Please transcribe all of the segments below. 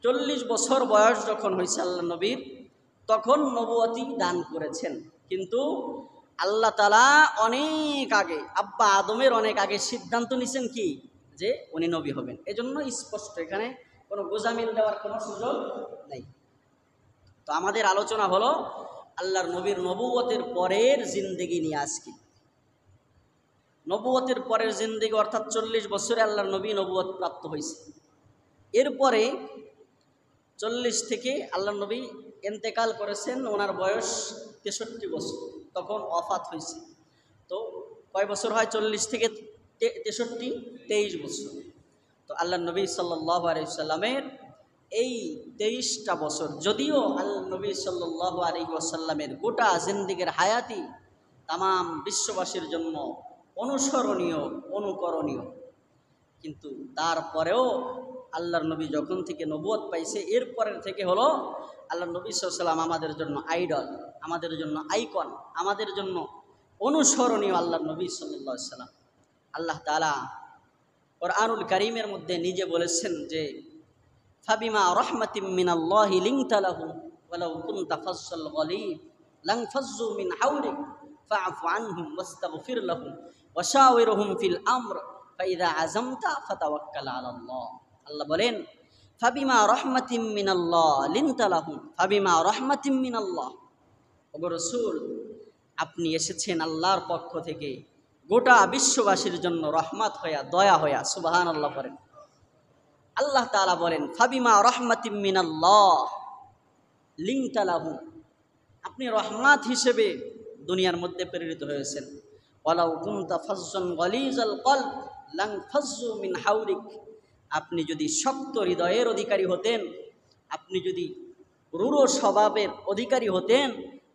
40 বছর বয়স যখন হয়েছে আল্লাহ নবীর, তখন নবুয়তি দান করেছেন। কিন্তু আল্লাহ তাআলা অনেক আগে, আব্বা আদমের অনেক আগে সিদ্ধান্ত নিছেন কি, যে উনি নবী হবেন। এজন্য স্পষ্ট, এখানে কোনো গোজামিল দেওয়ার কোনো সুযোগ নেই। তো আমাদের আলোচনা হলো আল্লাহর নবীর নবুয়তের পরের জিন্দেগি নিয়ে। আজকে নবুয়তের পরের জিন্দেগি, অর্থাৎ 40 বছরে আল্লাহর নবী নবুয়ত প্রাপ্ত হয়েছে। এরপরে 40 থেকে আল্লাহর নবী ইন্তেকাল করেছেন, ওনার বয়স 63 বছর, তখন ওয়াফাত হয়েছে। তো কয় বছর হয় 40 থেকে 63? 23 বছর। তো আল্লাহর নবী সাল্লাল্লাহু আলাইহি ওয়াসাল্লামের এই 23টা বছর, যদিও আল্লাহ নবী সাল্লাল্লাহু আলাইহি ওয়াসাল্লামের গোটা জিন্দেগীর হায়াতি তামাম বিশ্ববাসীর জন্য অনুসরণীয়, অনুকরণীয়, কিন্তু তারপরেও আল্লাহর নবী যখন থেকে নবুয়ত পাইছে, এরপরের থেকে হলো আল্লাহর নবী সাল্লাল্লাহু আলাইহি ওয়াসাল্লাম আমাদের জন্য আইডল, আমাদের জন্য আইকন, আমাদের জন্য অনুসরণীয় আল্লাহর নবী সাল্লাল্লাহু আলাইহি ওয়াসাল্লাম। আল্লাহ তাআলা কুরআনুল কারীমের মধ্যে নিজে বলেছেন যে ফাবিমা রাহমাতিম মিনাল্লাহি লিনতা লাহুম ওয়ালাউ কুনতা ফাজ্জাল গালিব লানফাজ্জু মিন হাওলিক ফাআফু আনহুম ওয়াস্তাগফির লাহুম ওয়াশাওিরহুম ফিল আমর ফাইযা আযামতা ফাতাওয়াক্কাল আলাল্লাহ। আল্লাহ বলেন ফাবিমা রাহমাতিম মিনাল্লাহ লিনতা লাহুম, ফাবিমা রাহমাতিম মিনাল্লাহ, ওগো রাসূল আপনি এসেছেন আল্লাহর পক্ষ থেকে গোটা বিশ্ববাসীর জন্য রহমত হইয়া, দয়া হইয়া। সুবহানাল্লাহ করেন। আল্লাহ তাআলা বলেন ফাবিমা রাহমাতিম মিনাল্লাহ লিনতা লাহুম, আপনি রহমত হিসেবে দুনিয়ার মধ্যে প্রেরিত হয়েছেন। ওয়ালাউ কুনতা ফাজ্জান গালিজাল কলব লানফাজ্জু মিন হাওলিক, আপনি যদি শক্ত হৃদয়ের অধিকারী হতেন, আপনি যদি রূঢ় স্বভাবের অধিকারী হতেন,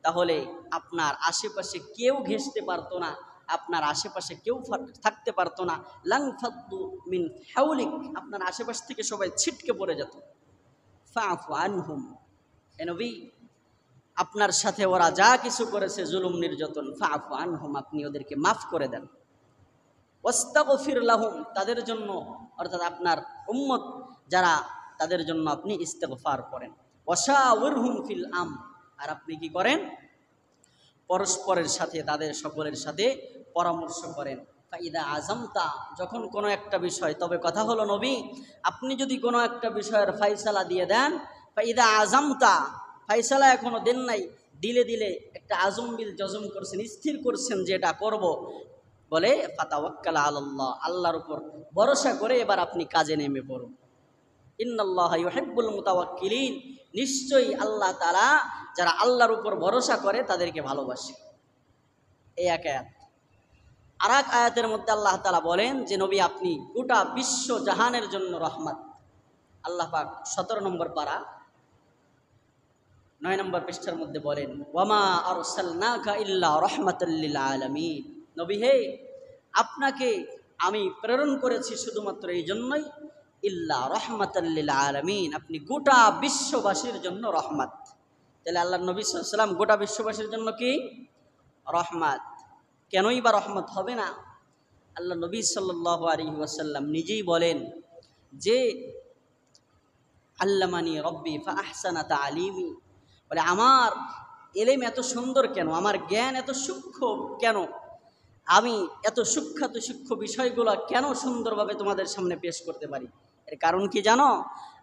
তাহলে আপনার আশেপাশে কেউ ঘেঁষতে পারতো না, আপনার আশেপাশে কেউ থাকতে পারতো না। লানফাদ্দু মিন হাওলিক, আপনার আশেপাশ থেকে সবাই ছিটকে পড়ে যেত। ফাআফু আনহুম, হে নবী আপনার সাথে ওরা যা কিছু করেছে জুলুম নির্যাতন, ফাআফু আনহুম, আপনি ওদেরকে মাফ করে দেন। ওয়াস্তাগফির লাহুম, তাদের জন্য, অর্থাৎ আপনার উম্মত যারা, তাদের জন্য আপনি ইস্তেগফার করেন। ওয়াশাওিরহুম ফিল আমর, আর আপনি কি করেন, পরস্পরের সাথে, তাদের সকলের সাথে পরামর্শ করেন। ফাইদা আযামতা, যখন কোনো একটা বিষয়, তবে কথা হলো নবী আপনি যদি কোনো একটা বিষয়ের ফায়সালা দিয়ে দেন, ফাইদা আযামতা, ফায়সালা এখনো দেন নাই, দিলে দিলে একটা আজম বিল জজম করছেন, স্থির করছেন যে এটা করব, বলে ফাতাওয়াক্কাল আলাল্লাহ, আল্লাহর উপর ভরসা করে এবার আপনি কাজে নেমে পড়ুন। ইন্নাল্লাহা ইউহিব্বুল মুতাওয়াক্কিলিন, নিশ্চয়ই আল্লাহ তাআলা যারা আল্লাহর উপর ভরসা করে তাদেরকে ভালোবাসে। এই এক আয়াত। আর এক আয়াতের মধ্যে আল্লাহ তাআলা বলেন যে নবী আপনি গোটা বিশ্ব জাহানের জন্য রহমত। আল্লাহ পাক 17 নম্বর পারা 9 নম্বর পৃষ্ঠার মধ্যে বলেন ওয়ামা আরসালনাকা ইল্লা রাহমাতাল লিল আলামিন, নবী হে আপনাকে আমি প্রেরণ করেছি শুধুমাত্র এই জন্যই, ইল্লা রাহমাতাল লিল আলামিন, আপনি গোটা বিশ্ববাসীর জন্য রহমত। তাহলে আল্লাহ নবী সাল্লাল্লাহু আলাইহি ওয়াসাল্লাম গোটা বিশ্ববাসীর জন্য কি রহমত। কেনই বা রহমত হবে না? আল্লাহ নবী সাল্লাল্লাহু আলাইহি ওয়াসাল্লাম নিজেই বলেন যে আল্লামানি রব্বি ফাআহসানা তাআলিমি, বলে আমার এলেম এত সুন্দর কেন, আমার জ্ঞান এত সূক্ষ্ম কেন, আমি এত সূক্ষ্ম বিষয়গুলো কেন সুন্দরভাবে তোমাদের সামনে পেশ করতে পারি। এর কারণ কি জানো?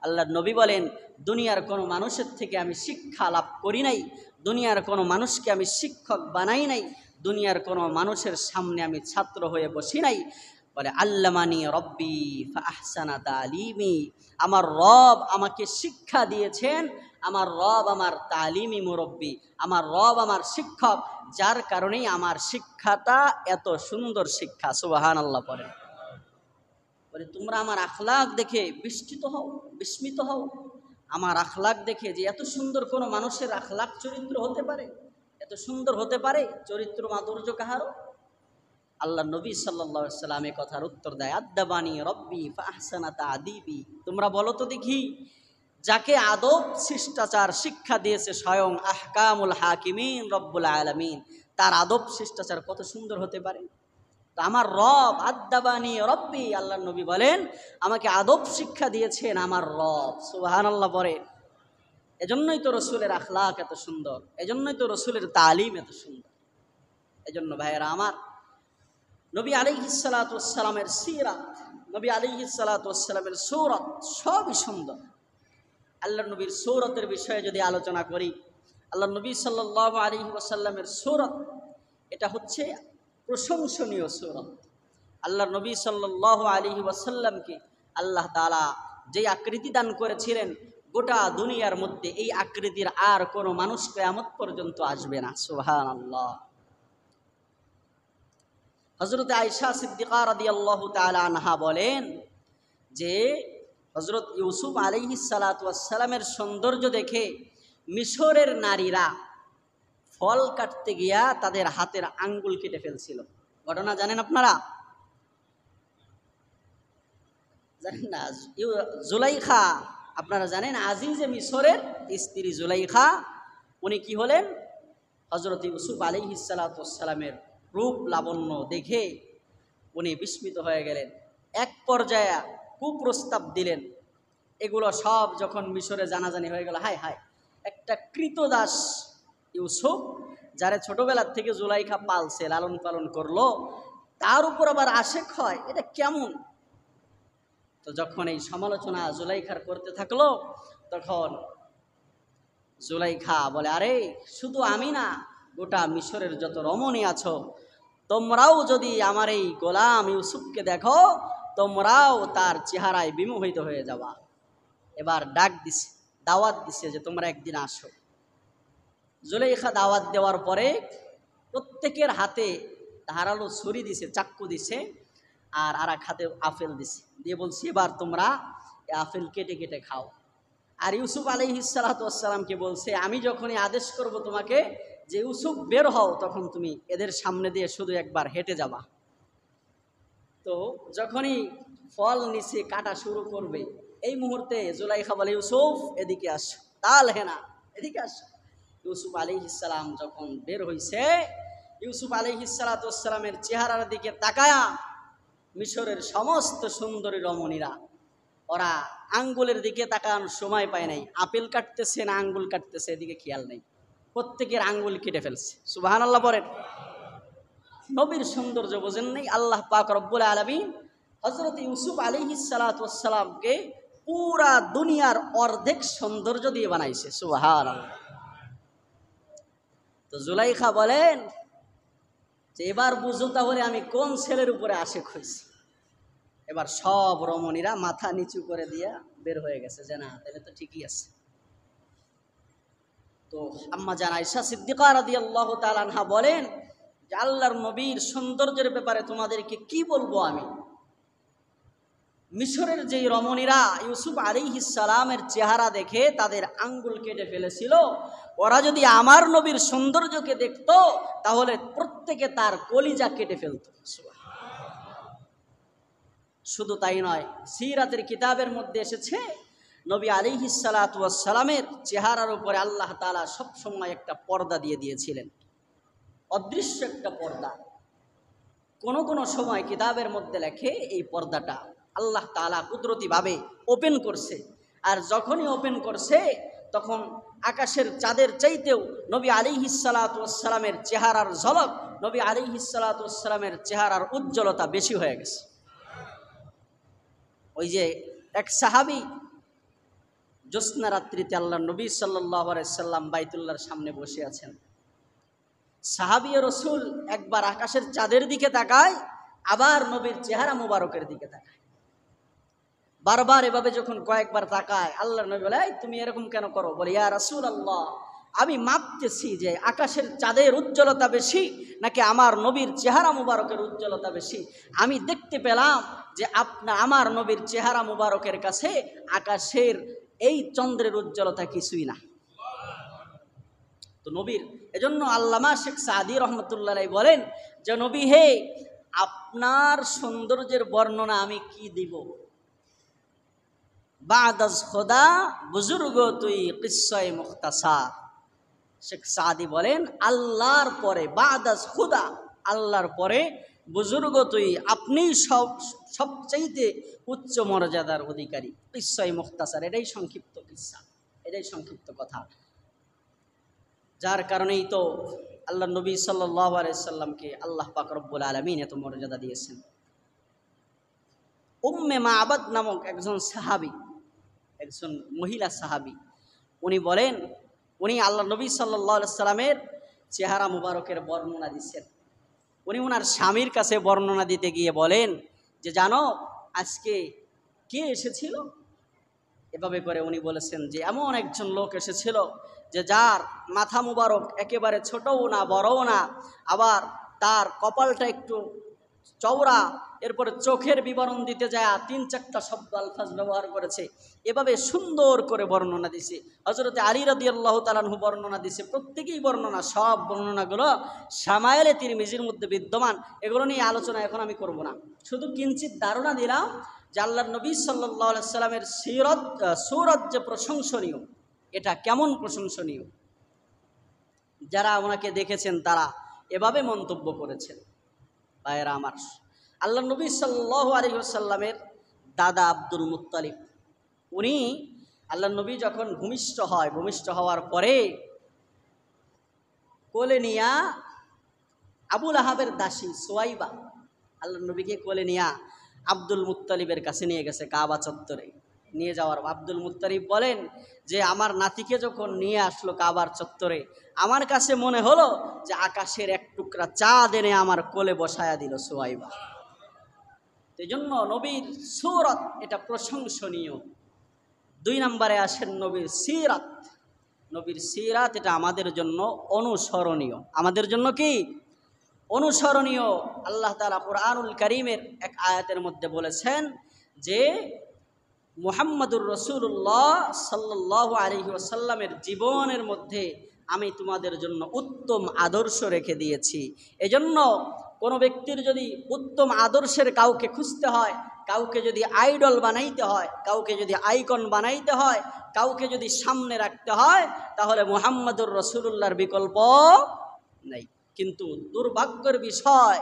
আল্লাহর নবী বলেন দুনিয়ার কোনো মানুষের থেকে আমি শিক্ষা লাভ করি নাই, দুনিয়ার কোনো মানুষকে আমি শিক্ষক বানাই নাই, দুনিয়ার কোনো মানুষের সামনে আমি ছাত্র হয়ে বসি নাই। বলে আল্লামানি রব্বি ফাআহসানা তালিমি, আমার রব আমাকে শিক্ষা দিয়েছেন, আমার রব আমার তালিমি মুরব্বি, আমার রব আমার শিক্ষক, যার কারণেই আমার শিক্ষাটা এত সুন্দর শিক্ষা। সুবহানাল্লাহ পড়েন। বলে তোমরা আমার আখলাক দেখে বিস্মিত হও, আমার আখলাক দেখে যে এত সুন্দর কোনো মানুষের আখলাক চরিত্র হতে পারে, এত সুন্দর হতে পারে চরিত্র মাধুর্য কাহারও। আল্লাহ নবী সাল্লাল্লাহু আলাইহি ওয়াসাল্লাম এই কথার উত্তর দেয় আদ্দাবানি রব্বি ফাআহসানা তা'দীবি, তোমরা বলো তো দেখি যাকে আদব শিষ্টাচার শিক্ষা দিয়েছে স্বয়ং আহকামুল হাকিমিন রব্বুল আলামিন, তার আদব শিষ্টাচার কত সুন্দর হতে পারে। তো আমার রব আদ্দাবানি রব্বি, আল্লাহ নবী বলেন আমাকে আদব শিক্ষা দিয়েছেন আমার রব। সুবহানাল্লাহ বলেন। এজন্যই তো রসুলের আখলাক এত সুন্দর, এজন্যই তো রসুলের তালিম এত সুন্দর। এজন্য ভাইয়েরা আমার, নবী আলাইহিস সালাতু ওয়াস সালামের সিরাত, নবী আলাইহিস সালাতু ওয়াস সালামের সূরত সবই সুন্দর। আল্লাহর নবীর সূরতের বিষয়ে যদি আলোচনা করি, আল্লাহর নবী সাল্লাল্লাহু আলাইহি ওয়াসাল্লামের সূরত এটা হচ্ছে প্রশংসনীয় সূরত। আল্লাহর নবী সাল্লাল্লাহু আলাইহি ওয়াসাল্লামকে আল্লাহ তাআলা যে আকৃতি দান করেছিলেন, গোটা দুনিয়ার মধ্যে এই আকৃতির আর কোনো মানুষ কিয়ামত পর্যন্ত আসবে না। সুবহানাল্লাহ। হযরত আয়েশা সিদ্দিকা রাদিয়াল্লাহু তাআলা আনহা বলেন যে হযরত ইউসুফ আলাইহিস সালাতু ওয়াস সালামের সৌন্দর্য দেখে মিশরের নারীরা ফল কাটতে গিয়া তাদের হাতের আঙ্গুল কেটে ফেলছিল। ঘটনা জানেন আপনারা? জানেন না? জুলাইখা, আপনারা জানেন আজিজে মিশরের স্ত্রী জুলাইখা, উনি কি হলেন? হযরত ইউসুফ আলাইহিস সালাতু ওয়াস সালামের রূপ লাবণ্য দেখে উনি বিস্মিত হয়ে গেলেন। এক পর্যায়ে কুপ্রস্তাব দিলেন। এগুলো সব যখন মিশরে জানাজানি হয়ে গেল, হায় হায়, একটা কৃতদাস ইউসুফ, যারা ছোটবেলার থেকে জুলাইখা পালছে, লালন পালন করলো, তার উপর আবার আশেক হয়, এটা কেমন? তো যখন এই সমালোচনা জুলাইখার করতে থাকলো, তখন জুলাইখা বলে, আরে শুধু আমি না, গোটা মিশরের যত রমণী আছো, তোমরাও যদি আমার এই গোলাম ইউসুফকে দেখো, তোমরাও তার চেহারায় বিমোহিত হয়ে যাবা। এবার ডাক দিছে, দাওয়াত দিছে যে তোমরা একদিন আসো। জুলাইখা দাওয়াত দেওয়ার পরে প্রত্যেকের হাতে ধারালো ছুরি দিছে, চাক্কু দিছে, আর এক হাতে আপেল দিছে, দিয়ে বলছি এবার তোমরা আপেল কেটে কেটে খাও। আর ইউসুফ আলাইহিস সালাতু ওয়াস সালামকে বলছে, আমি যখনই আদেশ করব তোমাকে যে ইউসুফ বের হও, তখন তুমি এদের সামনে দিয়ে শুধু একবার হেঁটে যাবা। তো যখনই ফল নিচে কাটা শুরু করবে, এই মুহূর্তে জুলাইখা বলে, ইউসুফ এদিকে আসো, তাল হেনা এদিকে আসো। ইউসুফ আলাইহিস সালাম যখন বের হইছে, ইউসুফ আলাইহিস সালাতু ওয়াস সালামের চেহারার দিকে তাকায়া মিশরের সমস্ত সুন্দরী রমণীরা, ওরা আঙ্গুলের দিকে তাকানোর সময় পায় নাই, আপেল কাটতেছে না আঙ্গুল কাটতেছে এদিকে খেয়াল নেই, প্রত্যেকের আঙ্গুল কেটে ফেলছে। সুবহানাল্লাহ বলেন। নবীর সৌন্দর্য বোঝেন নাই? আল্লাহ পাক রব্বুল আলামিন হযরত ইউসুফ আলাইহিস সালাতু ওয়াস সালামকে পুরা দুনিয়ার অর্ধেক সৌন্দর্য দিয়ে বানাইছে। সুবহানাল্লাহ। তো জুলাইখা বলেন যে এবার বুঝো তাহলে আমি কোন ছেলের উপরে আশেক হয়েছি। এবার সব রমণীরা মাথা নিচু করে দিয়া বের হয়ে গেছে যে না, তাহলে তো ঠিকই আছে। তো আম্মা জান আয়েশা সিদ্দিকা রাদিয়াল্লাহু তাআলা আনহা বলেন যে আল্লাহর নবীর সৌন্দর্যের ব্যাপারে তোমাদেরকে কি বলবো আমি। মিশরের যেই রমণীরা ইউসুফ আলাইহিস সালামের চেহারা দেখে তাদের আঙ্গুল কেটে ফেলেছিল, ওরা যদি আমার নবীর সৌন্দর্যকে দেখতো তাহলে প্রত্যেকে তার কলিজা কেটে ফেলতো। শুধু তাই নয়, সিরাতের কিতাবের মধ্যে এসেছে নবী আলাইহিস সালাতু ওয়াস সালামের চেহারার উপরে আল্লাহ তাআলা সব সময় একটা পর্দা দিয়ে দিয়েছিলেন, অদৃশ্য একটা পর্দা। কোন কোন সময় কিতাবের মধ্যে লেখে এই পর্দাটা আল্লাহ তাআলা কুদরতিভাবে ওপেন করছে, আর যখনই ওপেন করছে তখন আকাশের চাঁদের চাইতেও নবী আলাইহিস সালাতু ওয়াস সালামের চেহারার ঝলক, নবী আলাইহিস সালাতু ওয়াস সালামের চেহারার উজ্জ্বলতা বেশি হয়ে গেছে। ওই যে এক সাহাবী জ্যোৎস্না রাত্রিতে আল্লাহ নবী সাল্লাল্লাহু আলাইহি সাল্লাম বাইতুল্লাহর সামনে বসে আছেন। সাহাবী রাসূল একবার আকাশের চাঁদের দিকে তাকায়, আবার নবীর চেহারা মোবারকের দিকে তাকায়। বারবার এভাবে যখন কয়েকবার তাকায়, আল্লাহর নবী বলে, তুমি এরকম কেন করো? বলে, ইয়া রাসূলুল্লাহ, আমি মাপতেছি যে আকাশের চাঁদের উজ্জ্বলতা বেশি নাকি আমার নবীর চেহারা মুবারকের উজ্জ্বলতা বেশি। আমি দেখতে পেলাম যে আমার নবীর চেহারা মুবারকের কাছে আকাশের এই চন্দ্রের উজ্জ্বলতা কিছুই না। তো নবীর এজন্য আল্লামা শেখ সাদি রহমতুল্লাহ আলাইহি বলেন যে নবী হে, আপনার সৌন্দর্যের বর্ণনা আমি কি দিব? বাদাজ খোদা বুজুর্গ তুই কিসসায়ে মুখতাসার। শেখ সাদি বলেন আল্লাহর পরে, বাদাজ খুদা, আল্লাহর পরে বুজুর্গ তুই, আপনিই সবচাইতে উচ্চ মর্যাদার অধিকারী। কিসসাই মুখতাসার, এটাই সংক্ষিপ্ত কিসসা, এটাই সংক্ষিপ্ত কথা। যার কারণেই তো আল্লাহ নবী সাল্লাল্লাহু আলাইহি সাল্লামকে আল্লাহ পাক রব্বুল আলামিন এত মর্যাদা দিয়েছেন। উম্মে মা'বাদ নামক একজন সাহাবী, একজন মহিলা সাহাবী, উনি বলেন, উনি আল্লাহ নবী সাল্লাল্লাহু আলাইহি সাল্লামের চেহারা মুবারকের বর্ণনা দিচ্ছেন। উনি ওনার স্বামীর কাছে বর্ণনা দিতে গিয়ে বলেন যে, জানো আজকে কে এসেছিল? এভাবে করে উনি বলেছেন যে এমন একজন লোক এসেছিল যে যার মাথা মুবারক একেবারে ছোটও না বড়ও না, আবার তার কপালটা একটু চওড়া, এরপরে চোখের বিবরণ দিতে যায় ৩-৪টা শব্দ আলফাজ ব্যবহার করেছে। এভাবে সুন্দর করে বর্ণনা দিছে। হযরতে আলী রাদিয়াল্লাহু তাআলা আনহু বর্ণনা দিছে। প্রত্যেকেই বর্ণনা, সব বর্ণনাগুলো শামায়েলে তিরমিজির মধ্যে বিদ্যমান। এগুলো নিয়ে আলোচনা এখন আমি করব না, শুধু কিঞ্চিত ধারণা দিলাম যে আল্লাহর নবী সাল্লাল্লাহু আলাইহি সাল্লামের সূরত যে প্রশংসনীয়, এটা কেমন প্রশংসনীয়। যারা ওনাকে দেখেছেন তারা এভাবে মন্তব্য করেছেন। ভাইয়েরা আমার, আল্লাহ নবী সাল্লাল্লাহু আলাইহি ওয়াসাল্লামের দাদা আব্দুল মুত্তালিব, উনি আল্লাহ নবী যখন ভূমিষ্ঠ হয়, ভূমিষ্ঠ হওয়ার পরে কোলে নিয়া আবুল আহাবের দাসী সুয়াইবা আল্লাহ নবীকে কোলে নিয়া আব্দুল মুত্তালিবের কাছে নিয়ে গেছে কাবা চত্বরে। নিয়ে যাওয়ার আব্দুল মুত্তালিব বলেন যে আমার নাতিকে যখন নিয়ে আসলো কাবার চত্বরে, আমার কাছে মনে হলো যে আকাশের এক টুকরা চাঁদ এনে আমার কোলে বসায়া দিল সুয়াইবা। এই জন্য নবীর সূরত এটা প্রশংসনীয়। 2 নম্বরে আসেন নবীর সিরাত। নবীর সিরাত এটা আমাদের জন্য অনুসরণীয়। আমাদের জন্য কি অনুসরণীয়? আল্লাহ তাআলা কুরআনুল কারীমের এক আয়াতের মধ্যে বলেছেন যে মুহাম্মাদুর রাসূলুল্লাহ সাল্লাল্লাহু আলাইহি ওয়াসাল্লামের জীবনের মধ্যে আমি তোমাদের জন্য উত্তম আদর্শ রেখে দিয়েছি। এজন্য কোনো ব্যক্তির যদি উত্তম আদর্শের কাউকে খুঁজতে হয়, কাউকে যদি আইডল বানাইতে হয়, কাউকে যদি আইকন বানাইতে হয়, কাউকে যদি সামনে রাখতে হয়, তাহলে মুহাম্মাদুর রাসূলুল্লাহর বিকল্প নেই। কিন্তু দুর্ভাগ্যের বিষয়,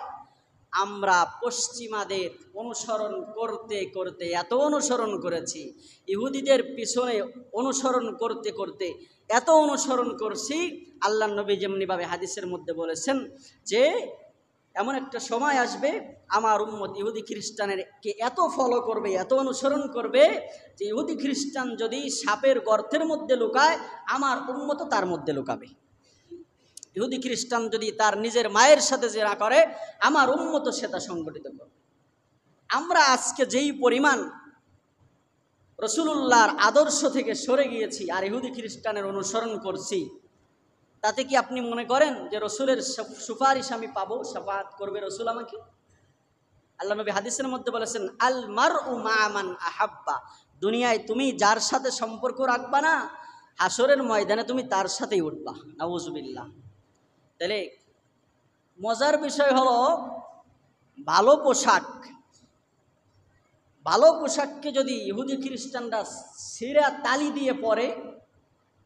আমরা পশ্চিমাদের অনুসরণ করতে করতে এত অনুসরণ করেছি, ইহুদিদের পিছনে অনুসরণ করতে করতে এত অনুসরণ করছি, আল্লাহ নবী যেমনিভাবে হাদিসের মধ্যে বলেছেন যে এমন একটা সময় আসবে আমার উম্মত ইহুদি খ্রিস্টানেরকে এত ফলো করবে, এত অনুসরণ করবে যে ইহুদি খ্রিস্টান যদি সাপের গর্তের মধ্যে লুকায়, আমার উম্মত তার মধ্যে লুকাবে। ইহুদি খ্রিস্টান যদি তার নিজের মায়ের সাথে জেনা করে, আমার উম্মত সেটা সংগঠিত করবে। আমরা আজকে যেই পরিমাণ রাসূলুল্লাহর আদর্শ থেকে সরে গিয়েছি আর ইহুদি খ্রিস্টানের অনুসরণ করছি, তাতে কি আপনি মনে করেন যে রসুলের সুপারিশ আমি পাবো, শাফাআত করবে রসুল আমাকে? আল্লাহ নবী হাদিসের মধ্যে বলেছেন, আল মারউ মা মান আহাব্বা, দুনিয়ায় তুমি যার সাথে সম্পর্ক রাখবা না, হাসরের ময়দানে তুমি তার সাথেই উঠবা। নাউজুবিল্লাহ। তাহলে মজার বিষয় হলো, ভালো পোশাককে যদি ইহুদি খ্রিস্টানরা ছিঁড়া তালি দিয়ে পরে,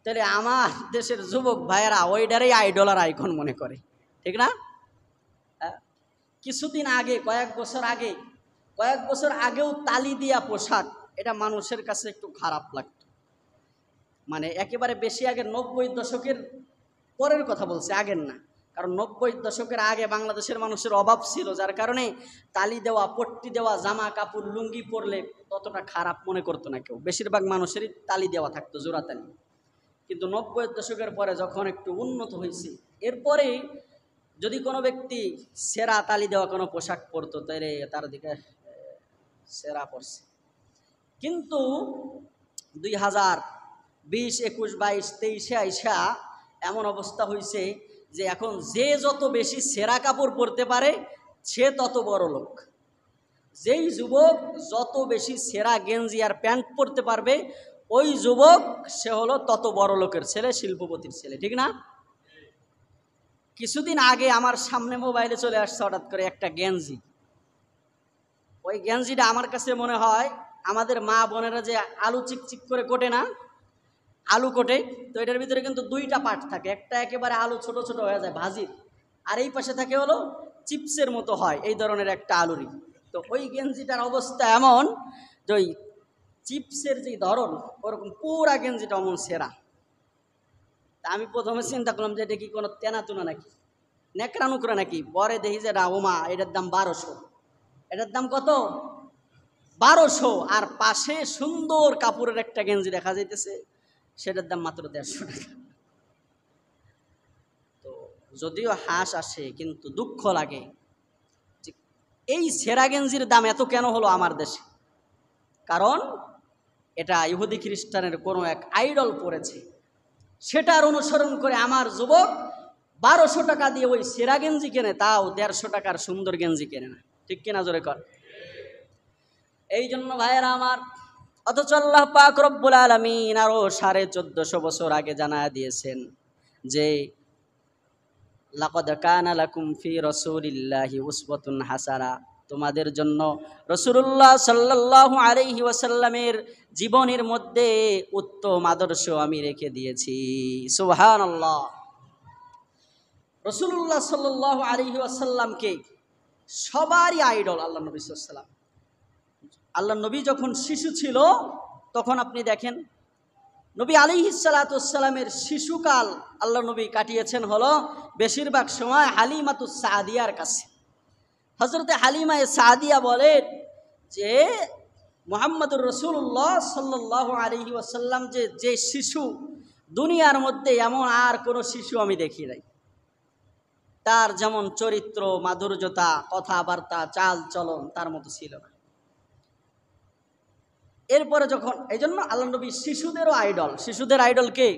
তাহলে আমার দেশের যুবক ভাইয়েরা ওইটারই আইডল আর আইকন মনে করে, ঠিক না? কিছুদিন আগে, কয়েক বছর আগেও তালি দিয়া পোশাক, এটা মানুষের কাছে একটু খারাপ লাগতো। মানে একেবারে বেশি আগে 90 দশকের পরের কথা বলছে, আগের না। কারণ 90 দশকের আগে বাংলাদেশের মানুষের অভাব ছিল, যার কারণে তালি দেওয়া, পট্টি দেওয়া, জামা কাপড় লুঙ্গি পরলে ততটা খারাপ মনে করতো না কেউ। বেশিরভাগ মানুষেরই তালি দেওয়া থাকতো, জোড়া তালি। কিন্তু 90 দশকের পরে যখন একটু উন্নত হয়েছে, এরপরে যদি কোনো ব্যক্তি সেরা তালি দেওয়া কোনো পোশাক পরতো, তাহলে তার দিকে সেরা পড়ছে। কিন্তু 2020, 21, 22, 23 আইসা এমন অবস্থা হয়েছে যে এখন যে যত বেশি সেরা কাপড় পরতে পারে সে তত বড় লোক। যেই যুবক যত বেশি সেরা গেঞ্জি আর প্যান্ট পরতে পারবে, ওই যুবক সে হলো তত বড় লোকের ছেলে, শিল্পপতির ছেলে, ঠিক না? কিছুদিন আগে আমার সামনে মোবাইলে চলে আসছে হঠাৎ করে একটা গেঞ্জি। ওই গেঞ্জিটা আমার কাছে মনে হয় আমাদের মা বোনেরা যে আলু চিকচিক করে কোটে না, আলু কোটে, তো এটার ভিতরে কিন্তু 2টা পার্ট থাকে। একটা একেবারে আলু ছোট ছোট হয়ে যায় ভাজির, আর এই পাশে থাকে হলো চিপসের মতো হয় এই ধরনের একটা আলুরি। তো ওই গেঞ্জিটার অবস্থা এমন যে ওই চিপসের যে ধরন ওরকম পুরা গেঞ্জিটা অমন সেরা। তা আমি প্রথমে চিন্তা করলাম যে এটা কি কোনো তেনাতুনা নাকি, নেকড়া নুকরা নাকি। পরে দেখি যে ওমা, এটার দাম 1200। এটার দাম কত? 1200। আর পাশে সুন্দর কাপড়ের একটা গেঞ্জি দেখা যাইতেছে, সেটার দাম মাত্র 150 টাকা। তো যদিও হাস আসে কিন্তু দুঃখ লাগে যে এই সেরা গেঞ্জির দাম এত কেন হলো আমার দেশে। কারণ এটা ইহুদি খ্রিস্টানের কোনো এক আইডল পড়েছে, সেটার অনুসরণ করে আমার যুবক 1200 টাকা দিয়ে ওই সেরা গেঞ্জি কেনে, তাও 150 টাকার সুন্দর গেঞ্জি কেনে না। ঠিক কিনা জোরে কর। এই জন্য ভাইয়েরা আমার, অথচ আল্লাহ পাক রব্বুল আলামিন আরো 1450 বছর আগে জানায়া দিয়েছেন যে লাকাদ কানা লাকুম ফি রাসূলিল্লাহি উসওয়াতুন হাসানা, তোমাদের জন্য রাসূলুল্লাহ সাল্লাল্লাহু আলাইহি ওয়াসাল্লামের জীবনের মধ্যে উত্তম আদর্শ আমি রেখে দিয়েছি। সুবহানাল্লাহ। রাসূলুল্লাহ সাল্লাল্লাহু আলাইহি ওয়াসাল্লামকে সবারই আইডল আল্লাহ নবী সাল্লাল্লাহু আলাইহি ওয়াসাল্লাম। আল্লাহ নবী যখন শিশু ছিল তখন আপনি দেখেন নবী আলাইহিস সালাতু ওয়াস সালামের শিশুকাল আল্লাহ নবী কাটিয়েছেন হলো বেশিরভাগ সময় হালিমাতুস সাদিয়ার কাছে। হযরতে হালিমা সাদিয়া বলেন যে মুহাম্মদুর রাসূলুল্লাহ সাল্লাল্লাহু আলাইহি ওয়াসাল্লাম যে শিশু, দুনিয়ার মধ্যে এমন আর কোনো শিশু আমি দেখি নাই। তার যেমন চরিত্র, মাধুর্যতা, কথাবার্তা, চাল চলন তার মতো ছিল না। এরপরে যখন এই জন্য আল্লাহ নবী শিশুদেরও আইডল। শিশুদের আইডল কে?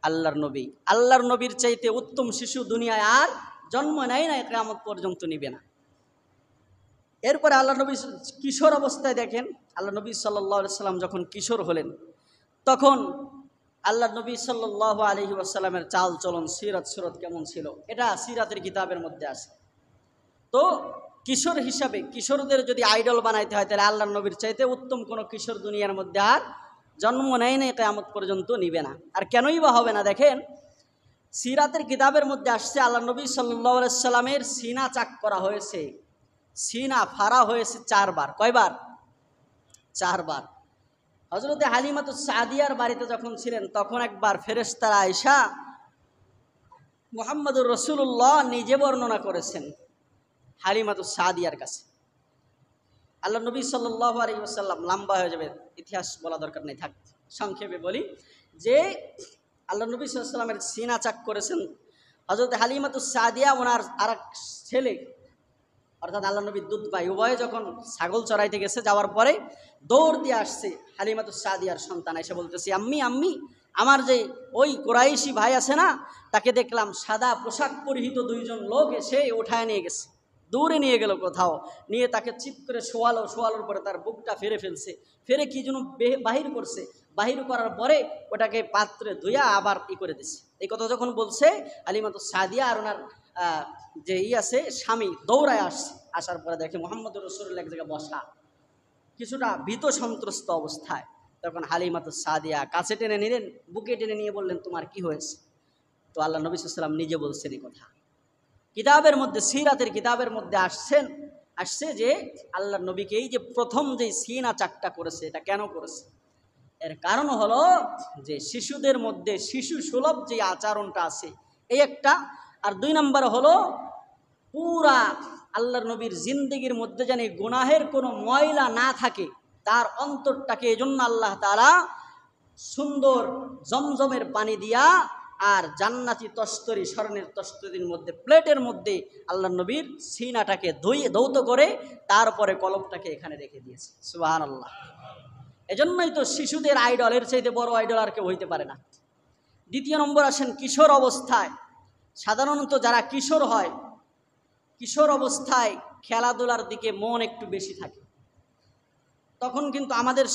আল্লাহর নবী। আল্লাহর নবীর চাইতে উত্তম শিশু দুনিয়ায় আর জন্ম নেয় না, কিয়ামত পর্যন্ত নিবে না। এরপরে আল্লাহ নবী কিশোর অবস্থায় দেখেন, আল্লাহ নবী সাল্লাল্লাহু আলাইহি ওয়াসাল্লাম যখন কিশোর হলেন তখন আল্লাহ নবী সাল্লাল্লাহু আলাইহি ওয়াসাল্লামের চাল চলন, সিরাত সুরত কেমন ছিল, এটা সিরাতের কিতাবের মধ্যে আছে। তো কিশোর হিসাবে কিশোরদের যদি আইডল বানাইতে হয় তাহলে আল্লাহর নবীর চাইতে উত্তম কোনো কিশোর দুনিয়ার মধ্যে আর জন্ম নেয় না, কিয়ামত পর্যন্ত নিবে না। আর কেনই বা হবে না? দেখেন সিরাতের কিতাবের মধ্যে আসছে আল্লাহ নবী সাল্লাল্লাহু আলাইহি ওয়াসাল্লামের সিনা চাক করা হয়েছে, সিনা ফাড়া হয়েছে 4 বার। কয়বার? 4 বার। হযরতে হালিমাতুস সাদিয়ার বাড়িতে যখন ছিলেন তখন একবার ফেরেশতারা আয়েশা মুহাম্মদুর রাসূলুল্লাহ নিজে বর্ণনা করেছেন হালিমাতুস সাদিয়ার কাছে। আল্লাহ নবী সাল্লাল্লাহু আলাইহি ওয়াসাল্লাম, লম্বা হয়ে যাবে, ইতিহাস বলা দরকার নেই, থাক সংক্ষেপে বলি যে আল্লাহ নবী সাল্লাল্লাহু আলাইহি ওয়াসাল্লামের সিনা চাক করেছেন হযরত হালিমাতুস সাদিয়া, ওনার আরেক ছেলে অর্থাৎ আল্লাহ নবীর দুধ ভাই, উভয়ে যখন ছাগল চড়াইতে গেছে, যাওয়ার পরে দৌড় দিয়ে আসছে হালিমাতুস সাদিয়ার সন্তান, এসে বলতেছে আম্মি আম্মি, আমার যে ওই কুরাইশি ভাই আছে না, তাকে দেখলাম সাদা পোশাক পরিহিত 2 জন লোক এসে উঠায় নিয়ে গেছে, দূরে নিয়ে গেল কোথাও, নিয়ে তাকে চিপ করে শোয়ালোর পরে তার বুকটা ফেরে ফেলছে, ফেরে কি যেন বাহির করছে, বাহির করার পরে ওটাকে পাত্রে ধুইয়া আবার করে দিচ্ছে। এই কথা যখন বলছে হালিমাতুস সাদিয়া আর ওনার যে আছে স্বামী দৌড়ায় আসছে, আসার পরে দেখে মুহাম্মদুর রাসূলুল্লাহ এক জায়গায় বসা, কিছুটা ভীত সন্ত্রস্ত অবস্থায়। তখন হালিমাতুস সাদিয়া কাছে টেনে নিলেন, বুকে টেনে নিয়ে বললেন তোমার কি হয়েছে? তো আল্লাহ নবী সাল্লাল্লাহু আলাইহি ওয়াসাল্লাম নিজে বলছেন এই কথা। কিতাবের মধ্যে, সিরাতের কিতাবের মধ্যে আসছে যে আল্লাহর নবীকে এই যে প্রথম যে সিনা চাকটা করেছে, এটা কেন করেছে? এর কারণ হলো যে শিশুদের মধ্যে শিশু সুলভ যে আচরণটা আছে এই একটা, আর 2 নম্বর হলো পুরা আল্লাহর নবীর জিন্দেগির মধ্যে যেন গুনাহের কোনো ময়লা না থাকে, তার অন্তরটাকে এজন্য আল্লাহ তাআলা সুন্দর জমজমের পানি দিয়া আর জান্নাতি তস্তরি, স্বর্ণের তস্তরির মধ্যে প্লেটের মধ্যে আল্লাহর নবীর সিনাটাকে ধৌত করে তারপরে কলবটাকে এখানে রেখে দিয়েছে। সুবহানাল্লাহ। এজন্যই তো শিশুদের আইডলের চাইতে বড় আইডল আর কেউ হইতে পারে না। 2 নম্বর আসেন কিশোর অবস্থায়। সাধারণত যারা কিশোর হয়, কিশোর অবস্থায় খেলাধুলার দিকে মন একটু বেশি থাকে। তখন কিন্তু আমাদের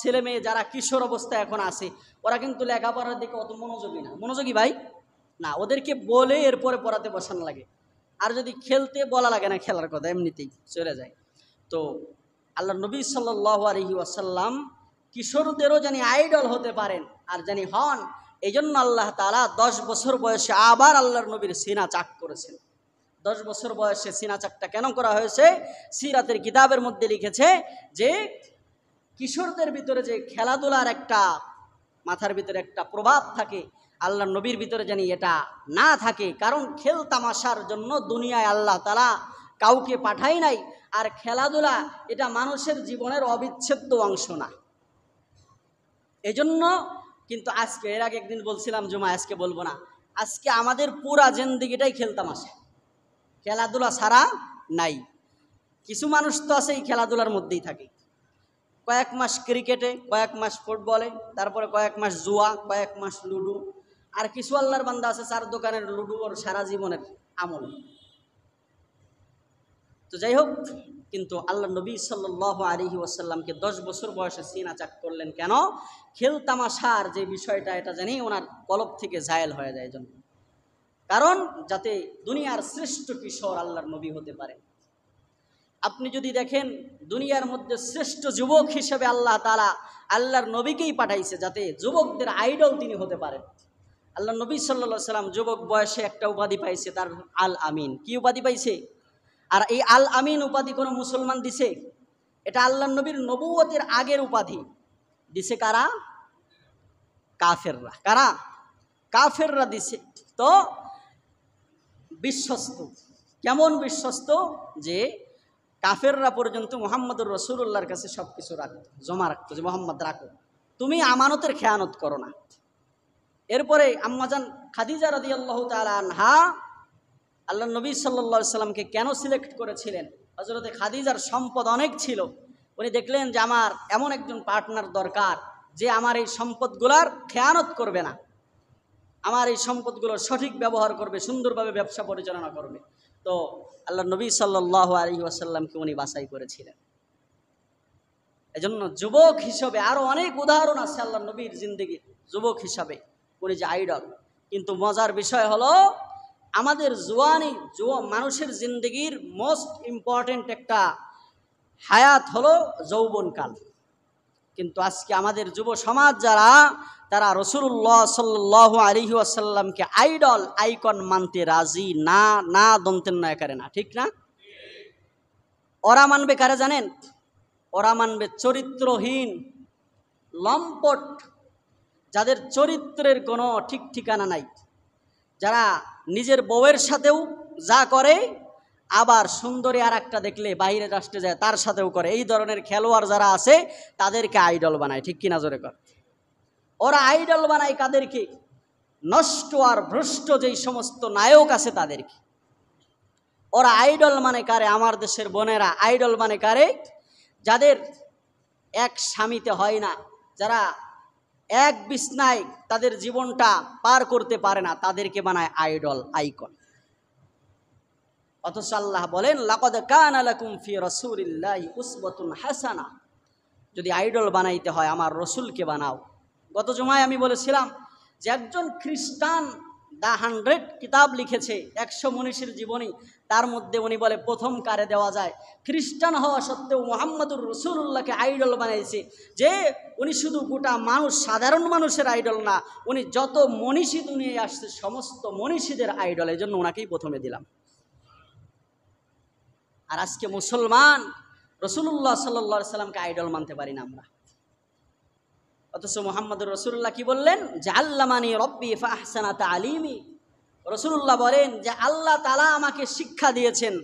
ছেলে মেয়ে যারা কিশোর অবস্থায় এখন আছে, ওরা কিন্তু লেখাপড়ার দিকে অত মনোযোগী ভাই না, ওদেরকে বলে এরপরে পড়াতে বসানো লাগে। আর যদি খেলতে বলা লাগে না, খেলার কথা এমনিতেই চলে যায়। তো আল্লাহ নবী সাল্লাল্লাহু আলাইহি ওয়াসাল্লাম কিশোরদেরও জানি আইডল হতে পারেন আর জানি হন, এই জন্য আল্লাহ তাআলা 10 বছর বয়সে আবার আল্লাহর নবীর সিনা চাক করেছেন। 10 বছর বয়সে সিনা চাকটা কেন করা হয়েছে? সিরাতের কিতাবের মধ্যে লিখেছে যে কিশোরদের ভিতরে যে খেলাধুলার একটা মাথার ভিতরে একটা প্রভাব থাকে, আল্লাহর নবীর ভিতরে জানি এটা না থাকে। কারণ খেল তামাশার জন্য দুনিয়ায় আল্লাহ তাআলা কাউকে পাঠাই নাই। আর খেলাধুলা এটা মানুষের জীবনের অবিচ্ছেদ্য অংশ না। এজন্য কিন্তু আজকে, এর আগে একদিন বলছিলাম জুমা, আজকে বলবো না, আজকে আমাদের পুরা জিন্দেগিটাই খেলতামাশা, খেলাধুলা ছাড়া নাই। কিছু মানুষ তো আছে এই খেলাধুলার মধ্যেই থাকে, কয়েক মাস ক্রিকেটে, কয়েক মাস ফুটবলে, তারপরে কয়েক মাস জুয়া, কয়েক মাস লুডো। আর কিছু আল্লাহর বান্দা আছে চার দোকানের লুডো ওর সারা জীবনের আমল। তো যাই হোক, কিন্তু আল্লাহ নবী সাল্লাল্লাহু আলাইহি ওয়াসাল্লামকে 10 বছর বয়সে সিনা চাক করলেন কেন? খেল তামাশার যে বিষয়টা এটা জানি ওনার কলব থেকে জায়েল হয়ে যায় জন্য। কারণ যাতে দুনিয়ার শ্রেষ্ঠ কিশোর আল্লাহর নবী হতে পারে। আপনি যদি দেখেন দুনিয়ার মধ্যে শ্রেষ্ঠ যুবক হিসেবে আল্লাহ তাআলা আল্লাহর নবীকেই পাঠাইছে যাতে যুবকদের আইডল তিনি হতে পারেন। আল্লাহ নবী সাল্লাল্লাহু আলাইহি ওয়াসাল্লাম যুবক বয়সে একটা উপাধি পাইছে, তার আল আমিন। কি উপাধি পাইছে? আর এই আল আমিন উপাধি কোনো মুসলমান দিছে? এটা আল্লাহর নবীর নবুয়তের আগের উপাধি। দিছে কারা? কাফেররা। কারা? কাফেররা দিছে। তো বিশ্বস্ত, কেমন বিশ্বস্ত? যে কাফেররা পর্যন্ত মুহাম্মদুর রাসূলুল্লাহর কাছে সব কিছু রাখতো, জমা রাখতো, যে মুহাম্মদ রাখো, তুমি আমানতের খেয়ানত করো না। এরপরে আম্মাজান খাদিজা রাদিয়াল্লাহু তাআলা আনহা আল্লাহ নবী সাল্লাল্লাহু আলাইহি সাল্লামকে কেন সিলেক্ট করেছিলেন? হযরতে খাদিজার সম্পদ অনেক ছিল। উনি দেখলেন যে আমার এমন একজন পার্টনার দরকার যে আমার এই সম্পদগুলোর খেয়ানত করবে না, আমার এই সম্পদগুলোর সঠিক ব্যবহার করবে, সুন্দরভাবে ব্যবসা পরিচালনা করবে। তো আল্লাহ নবী সাল্লাল্লাহু আলাইহি ওয়াসাল্লামকে উনি বাছাই করেছিলেন। এজন্য যুবক হিসাবে আরো অনেক উদাহরণ আছে আল্লাহ নবীর জিন্দেগির, যুবক হিসাবে উনি যে আইডল। কিন্তু মজার বিষয় হলো আমাদের জোয়ানি মানুষের জিন্দেগির মোস্ট ইম্পর্টেন্ট একটা হায়াত হলো যৌবনকাল। কিন্তু আজকে আমাদের যুব সমাজ যারা, তারা রাসূলুল্লাহ সাল্লাল্লাহু আলাইহি ওয়াসাল্লামকে আইডল, আইকন মানতে রাজি না। না দন্তের নয় কারে না, ঠিক না? ওরা মানবে কারে জানেন? ওরা মানবে চরিত্রহীন, লম্পট, যাদের চরিত্রের কোনো ঠিক ঠিকানা নাই, যারা নিজের বউয়ের সাথেও যা করে, আবার সুন্দরী আর একটা দেখলে বাইরে রাষ্ট্রে যায় তার সাথেও করে। এই ধরনের খেলোয়াড় যারা আছে তাদেরকে আইডল বানায়, ঠিক কিনা জোরে কর? ওরা আইডল বানায় কাদেরকে? নষ্ট আর ভ্রষ্ট যেই সমস্ত নায়ক আছে তাদেরকে। ওরা আইডল মানে কারে? আমার দেশের বোনেরা আইডল মানে কারে? যাদের এক স্বামীতে হয় না, যারা এক বিছনায় তাদের জীবনটা পার করতে পারে না, তাদেরকে বানায় আইডল, আইকন। অথচ আল্লাহ বলেন লাকাদ কানা লাকুম ফি রাসূলিল্লাহি উসওয়াতুন হাসানাহ। যদি আইডল বানাইতে হয় আমার রসুলকে বানাও। গত জুমায় আমি বলেছিলাম যে একজন খ্রিস্টান দা 100 কিতাব লিখেছে, 100 মনীষীর জীবনী, তার মধ্যে উনি বলে প্রথম কারে দেওয়া যায়? খ্রিস্টান হওয়া সত্ত্বেও মুহাম্মদুর রাসূলুল্লাহকে আইডল বানাইছে। যে উনি শুধু গোটা মানুষ, সাধারণ মানুষের আইডল না, উনি যত মনীষী দুনিয়ায় আসছে সমস্ত মনীষীদের আইডল। এই জন্য ওনাকেই প্রথমে দিলাম। আর আজকে মুসলমান রাসূলুল্লাহ সাল্লাল্লাহু আলাইহি সাল্লামকে আইডল মানতে পারি না আমরা। অথচ মুহাম্মদুর রাসূলুল্লাহ কি বললেন? যে আল্লামানি রব্বি ফাহসানা তালিমি। রাসূলুল্লাহ বলেন যে আল্লাহ তাআলা আমাকে শিক্ষা দিয়েছেন,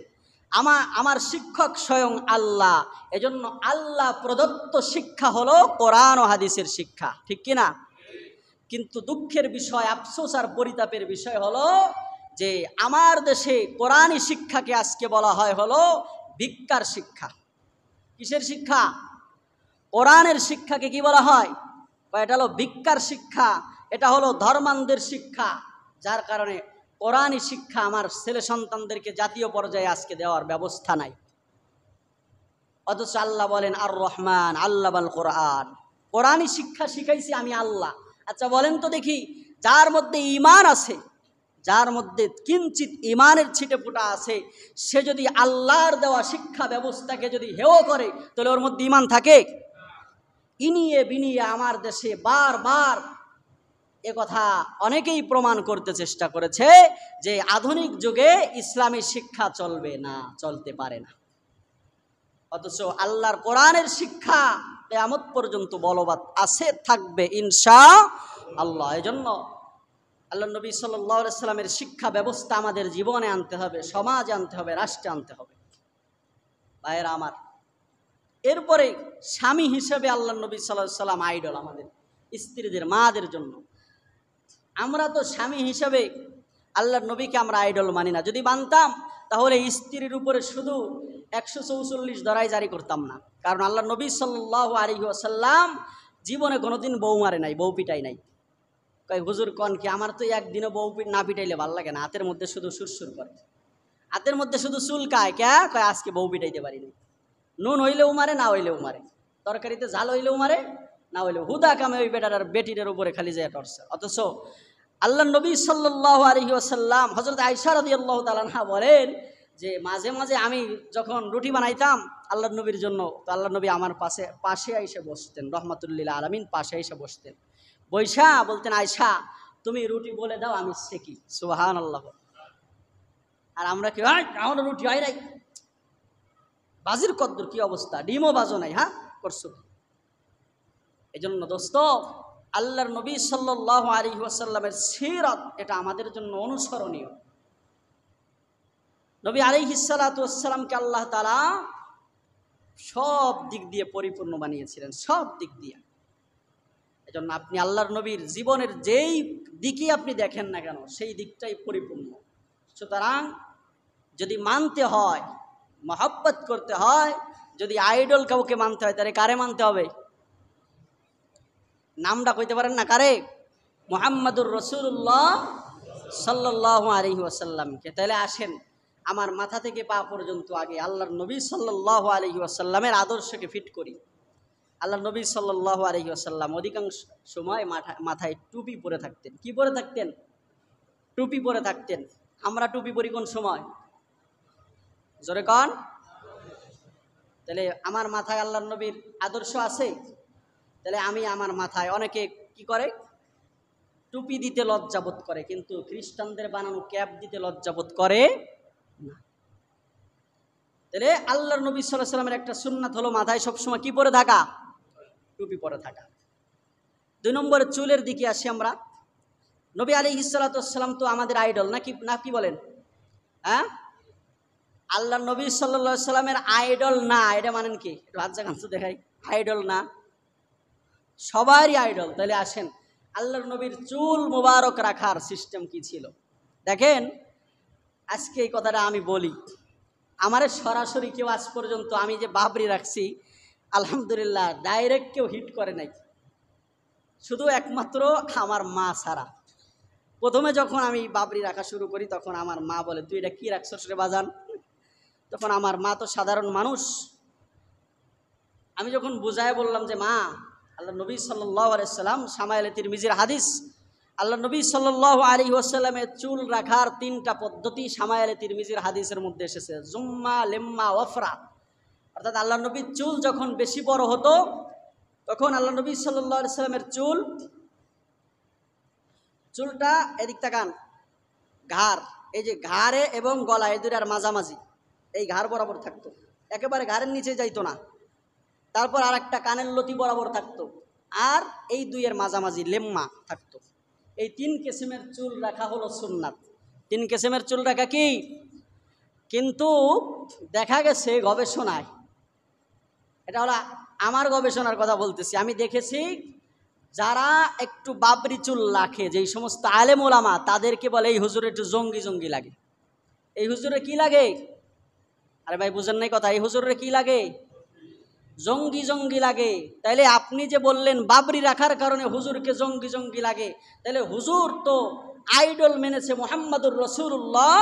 আমার শিক্ষক স্বয়ং আল্লাহ। এজন্য আল্লাহ প্রদত্ত শিক্ষা হলো কোরআন ও হাদিসের শিক্ষা, ঠিক কিনা? কিন্তু দুঃখের বিষয়, আফসোস আর পরিতাপের বিষয় হলো যে আমার দেশে কোরআনী শিক্ষাকে আজকে বলা হয় হলো ভিক্ষার শিক্ষা। কিসের শিক্ষা? কোরআনের শিক্ষাকে কি বলা হয়? এটা হলো ভিক্ষার শিক্ষা, এটা হলো ধর্মান্ধের শিক্ষা। যার কারণে কোরআনী শিক্ষা আমার ছেলে সন্তানদেরকে জাতীয় পর্যায়ে আজকে দেওয়ার ব্যবস্থা নাই। অথচ আল্লাহ বলেন আর রহমান আল্লামাল কোরআন, কোরআনী শিক্ষা শিখাইছি আমি আল্লাহ। আচ্ছা বলেন তো দেখি, যার মধ্যে ঈমান আছে, যার মধ্যে কিঞ্চিত ঈমানের ছিটে ফোঁটা আছে, সে যদি আল্লাহর দেওয়া শিক্ষা ব্যবস্থাকে যদি হেয় করে, তাহলে ওর মধ্যে ঈমান থাকে? ইনিয়ে বিনিয়ে আমার দেশে বারবার এ কথা অনেকেই প্রমাণ করতে চেষ্টা করেছে যে আধুনিক যুগে ইসলামী শিক্ষা চলবে না, চলতে পারে না। অথচ আল্লাহর কোরআনের শিক্ষা কিয়ামত পর্যন্ত বলবৎ আছে, থাকবে ইনশাআল্লাহ। এজন্য আল্লাহ নবী সাল্লাল্লাহু আলাইহি সাল্লামের শিক্ষা ব্যবস্থা আমাদের জীবনে আনতে হবে, সমাজে আনতে হবে, রাষ্ট্রে আনতে হবে। ভাইয়েরা আমার, এরপরে স্বামী হিসেবে আল্লাহ নবী সাল্লাল্লাহু আলাইহি সাল্লাম আইডল আমাদের স্ত্রীদের, মাদের জন্য। আমরা তো স্বামী হিসেবে আল্লাহর নবীকে আমরা আইডল মানি না। যদি মানতাম তাহলে স্ত্রীর উপরে শুধু 144 দরাই জারি করতাম না। কারণ আল্লাহ নবী সাল্লাল্লাহু আলাইহি ওয়াসাল্লাম জীবনে কোনোদিন বউ মারে নাই, বউ পিটাই নাই। কয় হুজুর কন কি, আমার তো একদিনও বউ না পিটাইলে ভালো লাগে না, হাতের মধ্যে শুধু সুরসুর করে, হাতের মধ্যে শুধু চুলকায়। কয় আজকে বউ পিটাইতে পারিনি। নুন হইলেও মারে, না হইলেও মারে, তরকারিতে ঝাল হইলেও মারে, না হইলেও হুদা কামে ওই বেটার আর বেটির উপরে খালি যায় টর্চার। অথচ আল্লাহ নবী সাল্লাল্লাহু আলাইহি ওয়াসাল্লাম, হযরত আয়েশা রাদিয়াল্লাহু তাআলা আনহা বলেন যে মাঝে মাঝে আমি যখন রুটি বানাইতাম আল্লাহর নবীর জন্য, তো আল্লাহর নবী আমার পাশে এসে বসতেন, রহমাতুল লিল আলামিন পাশে এসে বসতেন। বৈশা বলতেন, আয়েশা তুমি রুটি বলে দাও আমি সেকি। সুবহানাল্লাহ। আর আমরা কি আমার রুটি হয় নাই, বাজির কদ্দুর কি অবস্থা, ডিমও বাজো নাই, হ্যাঁ করছো। এই জন্য দোস্ত, আল্লাহর নবী সাল্লাল্লাহু আলাইহি ওয়াসাল্লামের সিরাত এটা আমাদের জন্য অনুসরণীয়। নবী আলাইহিস সালাতু ওয়াস সালামকে আল্লাহ তাআলা সব দিক দিয়ে পরিপূর্ণ বানিয়েছিলেন, সব দিক দিয়ে। এজন্য আপনি আল্লাহর নবীর জীবনের যেই দিকই আপনি দেখেন না কেন সেই দিকটাই পরিপূর্ণ। সুতরাং যদি মানতে হয়, মহব্বত করতে হয়, যদি আইডল কাউকে মানতে হয়, তাহলে কারে মানতে হবে? নামটা কইতে পারেন না কারে? মুহাম্মাদুর রাসূলুল্লাহ সাল্লাল্লাহু আলাইহি ওয়াসাল্লামকে। তাহলে আসেন আমার মাথা থেকে পা পর্যন্ত আগে আল্লাহর নবী সাল্লাল্লাহু আলাইহি ওয়াসাল্লামের আদর্শকে ফিট করি। আল্লাহর নবী সাল্লাল্লাহু আলাইহি ওয়াসাল্লাম অধিকাংশ সময় মাথায় টুপি পরে থাকতেন। কি পরে থাকতেন? টুপি পরে থাকতেন। আমরা টুপি পরি কোন সময়? জোরে কন। তাহলে আমার মাথায় আল্লাহর নবীর আদর্শ আছে। তাহলে আমি আমার মাথায়, অনেকে কি করে টুপি দিতে লজ্জাবোধ করে, কিন্তু খ্রিস্টানদের বানানো ক্যাপ দিতে লজ্জাবোধ করে না। তাহলে আল্লাহর নবী সাল্লাল্লাহু আলাইহি ওয়াসাল্লামের একটা সুন্নাত হলো মাথায় সবসময় কি পরে থাকা? টুপি পরে থাকা। 2 নম্বরে চুলের দিকে আসি আমরা। নবী আলাইহিস সালাতু ওয়াস সালাম তো আমাদের আইডল, না কি বলেন? হ্যাঁ, আল্লাহর নবী সাল্লাল্লাহু আলাইহি ওয়াসাল্লামের আইডল না, এটা মানেন কি? রাজ্জা গান দেখাই, আইডল না, সবারই আইডল। তাহলে আসেন আল্লাহর নবীর চুল মুবারক রাখার সিস্টেম কি ছিল দেখেন। আজকে এই কথাটা আমি বলি, আমারে সরাসরি কেউ আজ পর্যন্ত, আমি যে বাবরি রাখছি আলহামদুলিল্লাহ ডাইরেক্ট কেউ হিট করে নাই, শুধু একমাত্র আমার মা ছাড়া। প্রথমে যখন আমি বাবরি রাখা শুরু করি তখন আমার মা বলে, তুই এটা কি রাখছস রে বাজান? তখন আমার মা তো সাধারণ মানুষ, আমি যখন বুঝায় বললাম যে মা, আল্লাহ নবী সাল্লাল্লাহু আলাইহি ওয়াসাল্লাম, শামাইলে তিরমিজির হাদিস, আল্লাহ নবী সাল্লাল্লাহু আলাইহি ওয়াসাল্লামের চুল রাখার 3টা পদ্ধতি শামাইলে তিরমিজির হাদিসের মধ্যে এসেছে, জুম্মা, লেম্মা, ওয়ফরা। অর্থাৎ আল্লাহ নবীর চুল যখন বেশি বড় হতো তখন আল্লাহ নবী সাল্লাল্লাহু আলাইহি ওয়াসাল্লামের চুলটা এদিক তাকান, ঘাড়, এই যে ঘাড়ে এবং গলা এই দুটার মাঝামাঝি, এই ঘাড় বরাবর থাকতো, একেবারে ঘাড়ের নিচে যাইতো না। তারপর আর একটা কানের লতি বরাবর থাকতো, আর এই 2-এর মাঝামাঝি লেম্মা থাকতো। এই 3 কিসিমের চুল রাখা হলো সুন্নাত। 3 কিসিমের চুল রাখা কি? কিন্তু দেখা গেছে গবেষণায়, এটা হলো আমার গবেষণার কথা বলতেছি, আমি দেখেছি যারা একটু বাবরি চুল রাখে, যেই সমস্ত আলেম ওলামা, তাদেরকে বলে এই হুজুর একটু জঙ্গি জঙ্গি লাগে। এই হুজুরে কি লাগে? আরে ভাই বুঝেন নাই কথা, এই হুজুরে কি লাগে? জঙ্গি জঙ্গি লাগে। তাইলে আপনি যে বললেন বাবরি রাখার কারণে হুজুরকে জঙ্গি জঙ্গি লাগে, তাহলে হুজুর তো আইডল মেনেছে মুহাম্মাদুর রাসূলুল্লাহ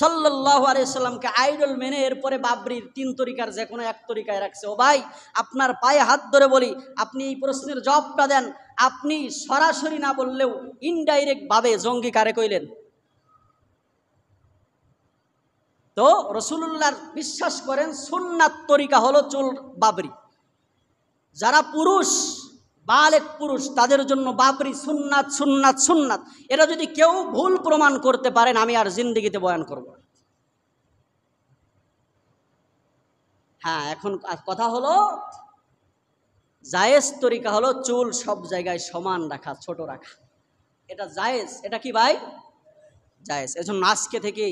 সাল্লাল্লাহু আলাইহি সাল্লামকে আইডল মেনে এরপরে বাবরির 3 তরিকার যে কোনো এক তরিকায় রাখছে। ও ভাই, আপনার পায়ে হাত ধরে বলি, আপনি এই প্রশ্নের জবাবটা দেন। আপনি সরাসরি না বললেও ইনডাইরেক্ট ভাবে জঙ্গি কারে কইলেন? তো রাসূলুল্লাহ বিশ্বাস করেন সুন্নাত তরিকা হলো চুল বাবরি। যারা পুরুষ বালেক পুরুষ, তাদের জন্য বাবরি সুন্নাত সুন্নাত সুন্নাত। এটা যদি কেউ ভুল প্রমাণ করতে পারেন, আমি আর জিন্দেগিতে বয়ান করব না। হ্যাঁ, এখন কথা হলো জায়েজ তরিকা হলো চুল সব জায়গায় সমান রাখা, ছোট রাখা, এটা জায়েজ। এটা কি ভাই? জায়েজ। এজন্য আজকে থেকে